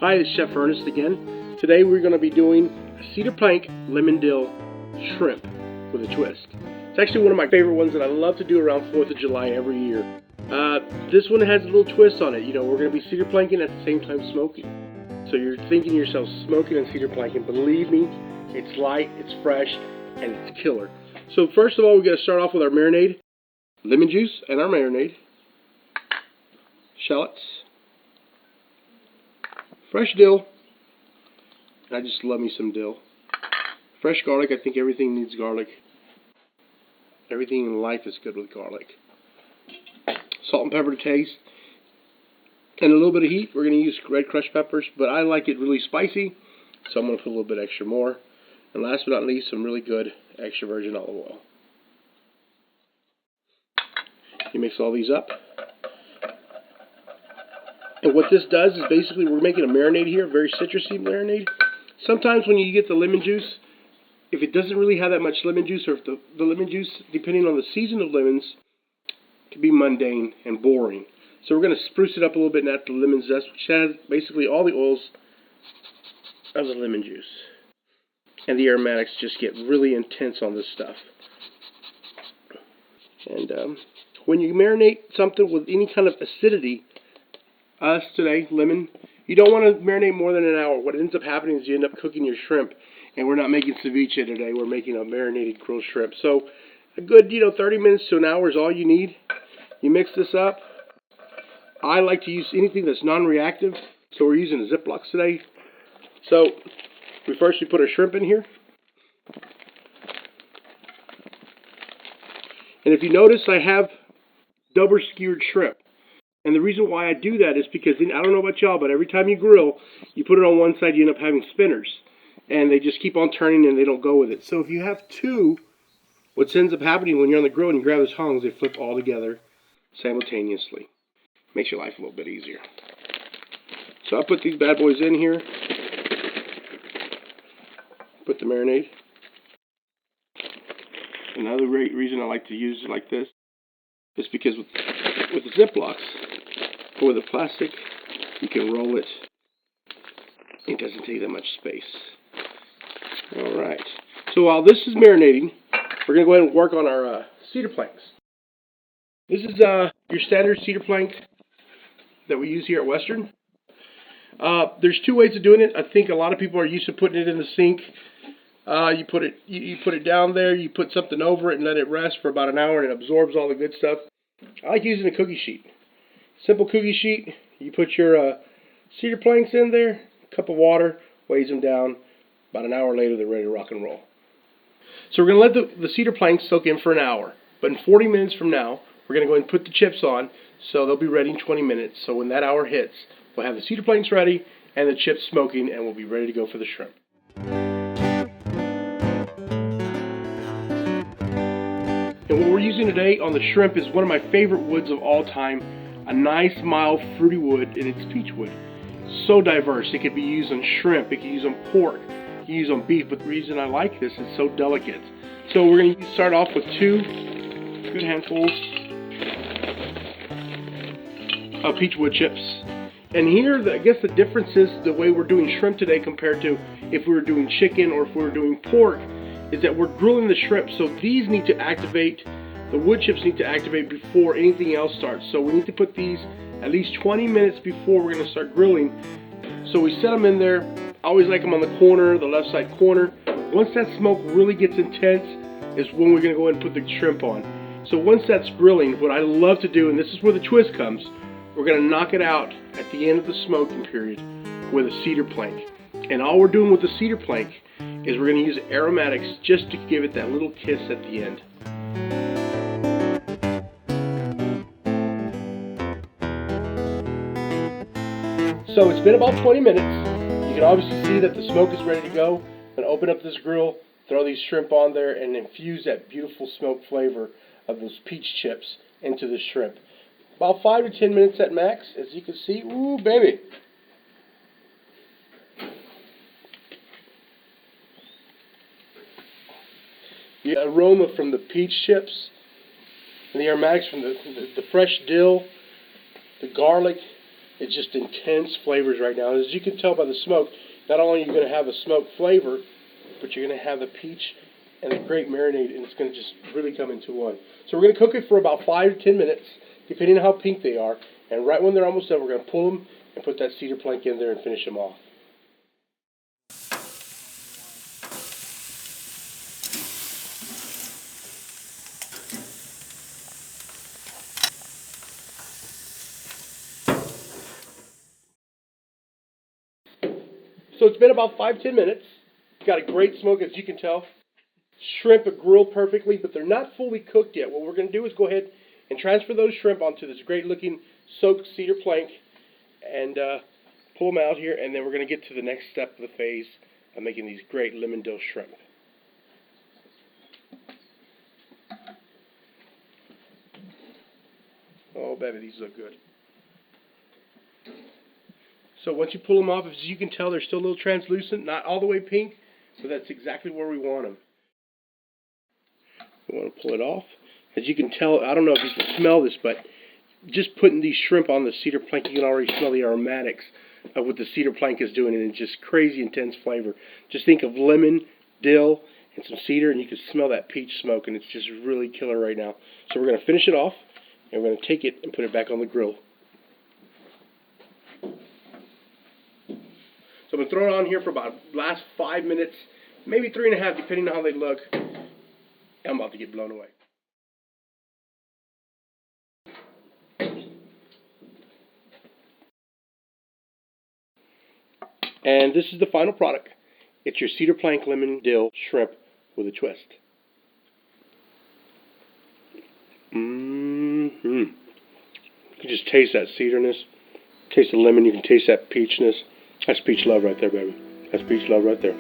Hi, it's Chef Ernest again. Today we're going to be doing a cedar plank lemon dill shrimp with a twist. It's actually one of my favorite ones that I love to do around 4th of July every year. This one has a little twist on it. You know, we're going to be cedar planking at the same time smoking. So you're thinking to yourself, smoking and cedar planking. Believe me, it's light, it's fresh, and it's killer. So first of all, we're going to start off with our marinade. Lemon juice and our marinade. Shallots. Fresh dill. I just love me some dill. Fresh garlic. I think everything needs garlic. Everything in life is good with garlic. Salt and pepper to taste. And a little bit of heat. We're going to use red crushed peppers, but I like it really spicy, so I'm going to put a little bit extra more. And last but not least, some really good extra virgin olive oil. You mix all these up. And what this does is basically we're making a marinade here, a very citrusy marinade. Sometimes when you get the lemon juice, if it doesn't really have that much lemon juice, or if the lemon juice, depending on the season of lemons, can be mundane and boring. So we're going to spruce it up a little bit and add the lemon zest, which has basically all the oils of the lemon juice. And the aromatics just get really intense on this stuff. And when you marinate something with any kind of acidity, us today, lemon, you don't want to marinate more than an hour. What ends up happening is you end up cooking your shrimp, and we're not making ceviche today. We're making a marinated grilled shrimp. So a good, 30 minutes to an hour is all you need. You mix this up. I like to use anything that's non-reactive, so we're using Ziplocs today. So we put our shrimp in here. And if you notice, I have double skewered shrimp. And the reason why I do that is because, I don't know about y'all, but every time you grill, you put it on one side, you end up having spinners. And they just keep on turning and they don't go with it. So if you have two, what ends up happening when you're on the grill and you grab the tongs, they flip all together simultaneously. Makes your life a little bit easier. So I put these bad boys in here. Put the marinade. Another great reason I like to use it like this is because with the Ziplocs, or the plastic, you can roll it. It doesn't take that much space. Alright. So while this is marinating, we're going to go ahead and work on our cedar planks. This is your standard cedar plank that we use here at Western. There's two ways of doing it. I think a lot of people are used to putting it in the sink. You put it down there, you put something over it and let it rest for about an hour and it absorbs all the good stuff. I like using a cookie sheet. Simple cookie sheet. You put your cedar planks in there, a cup of water, weighs them down. About an hour later, they're ready to rock and roll. So we're going to let the cedar planks soak in for an hour. But in 40 minutes from now, we're going to go ahead and put the chips on, so they'll be ready in 20 minutes. So when that hour hits, we'll have the cedar planks ready and the chips smoking, and we'll be ready to go for the shrimp. And what we're using today on the shrimp is one of my favorite woods of all time. A nice, mild, fruity wood, and it's peach wood. So diverse. It could be used on shrimp. It could be used on pork. It can be used on beef. But the reason I like this is so delicate. So we're going to start off with two good handfuls of peach wood chips. And here, I guess the difference is the way we're doing shrimp today compared to if we were doing chicken or if we were doing pork, is that we're grilling the shrimp. So these need to activate, the wood chips need to activate before anything else starts. So we need to put these at least 20 minutes before we're going to start grilling. So we set them in there. I always like them on the corner, the left side corner. Once that smoke really gets intense is when we're going to go ahead and put the shrimp on. So once that's grilling, what I love to do, and this is where the twist comes, we're going to knock it out at the end of the smoking period with a cedar plank. And all we're doing with the cedar plank is we're going to use aromatics just to give it that little kiss at the end. So it's been about 20 minutes. You can obviously see that the smoke is ready to go. I'm going to open up this grill, throw these shrimp on there, and infuse that beautiful smoke flavor of those peach chips into the shrimp. About 5 to 10 minutes at max, as you can see. Ooh, baby. The aroma from the peach chips and the aromatics from the fresh dill, the garlic, It's just intense flavors right now. As you can tell by the smoke, not only are you going to have a smoke flavor, but you're going to have the peach and the grape marinade, and it's going to just really come into one. So we're going to cook it for about 5 to 10 minutes, depending on how pink they are. And right when they're almost done, we're going to pull them and put that cedar plank in there and finish them off. So it's been about 5 to 10 minutes. Got a great smoke, as you can tell. Shrimp are grilled perfectly, but they're not fully cooked yet. What we're going to do is go ahead and transfer those shrimp onto this great looking soaked cedar plank and pull them out here, and then we're going to get to the next step of the phase of making these great lemon dill shrimp. Oh, baby, these look good. So once you pull them off, as you can tell, they're still a little translucent, not all the way pink, but that's exactly where we want them. We want to pull it off. As you can tell, I don't know if you can smell this, but just putting these shrimp on the cedar plank, you can already smell the aromatics of what the cedar plank is doing, and it's just crazy intense flavor. Just think of lemon, dill, and some cedar, and you can smell that peach smoke, and it's just really killer right now. So we're going to finish it off, and we're going to take it and put it back on the grill. So I'm going to throw it on here for about the last 5 minutes, maybe 3.5, depending on how they look. I'm about to get blown away. And this is the final product. It's your cedar plank lemon dill shrimp with a twist. You can just taste that cederness. Taste the lemon. You can taste that peachness. That's peach love right there, baby. That's peach love right there.